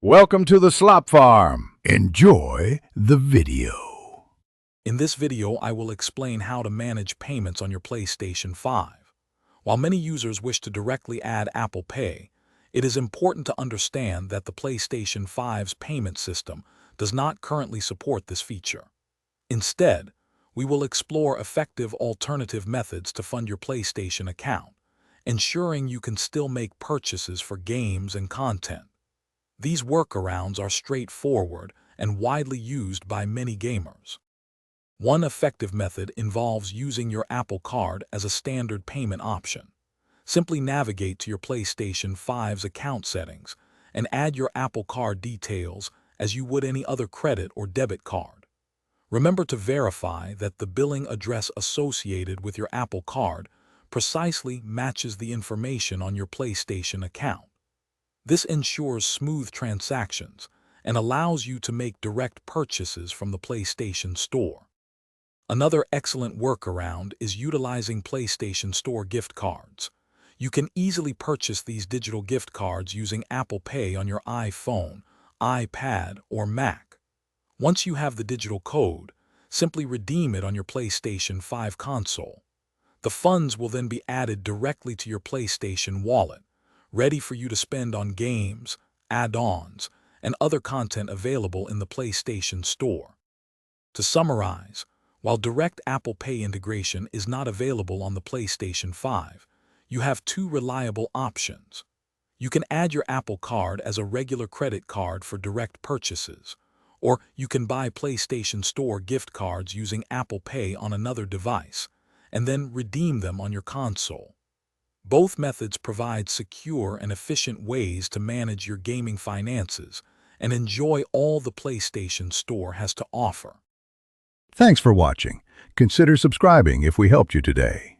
Welcome to the Slop Farm. Enjoy the video. In this video, I will explain how to manage payments on your PlayStation 5. While many users wish to directly add Apple Pay, it is important to understand that the PlayStation 5's payment system does not currently support this feature. Instead, we will explore effective alternative methods to fund your PlayStation account, ensuring you can still make purchases for games and content. These workarounds are straightforward and widely used by many gamers. One effective method involves using your Apple Card as a standard payment option. Simply navigate to your PlayStation 5's account settings and add your Apple Card details as you would any other credit or debit card. Remember to verify that the billing address associated with your Apple Card precisely matches the information on your PlayStation account. This ensures smooth transactions and allows you to make direct purchases from the PlayStation Store. Another excellent workaround is utilizing PlayStation Store gift cards. You can easily purchase these digital gift cards using Apple Pay on your iPhone, iPad, or Mac. Once you have the digital code, simply redeem it on your PlayStation 5 console. The funds will then be added directly to your PlayStation wallet, ready for you to spend on games, add-ons, and other content available in the PlayStation Store. To summarize, while direct Apple Pay integration is not available on the PlayStation 5, you have two reliable options. You can add your Apple Card as a regular credit card for direct purchases, or you can buy PlayStation Store gift cards using Apple Pay on another device, and then redeem them on your console. Both methods provide secure and efficient ways to manage your gaming finances and enjoy all the PlayStation Store has to offer. Thanks for watching. Consider subscribing if we helped you today.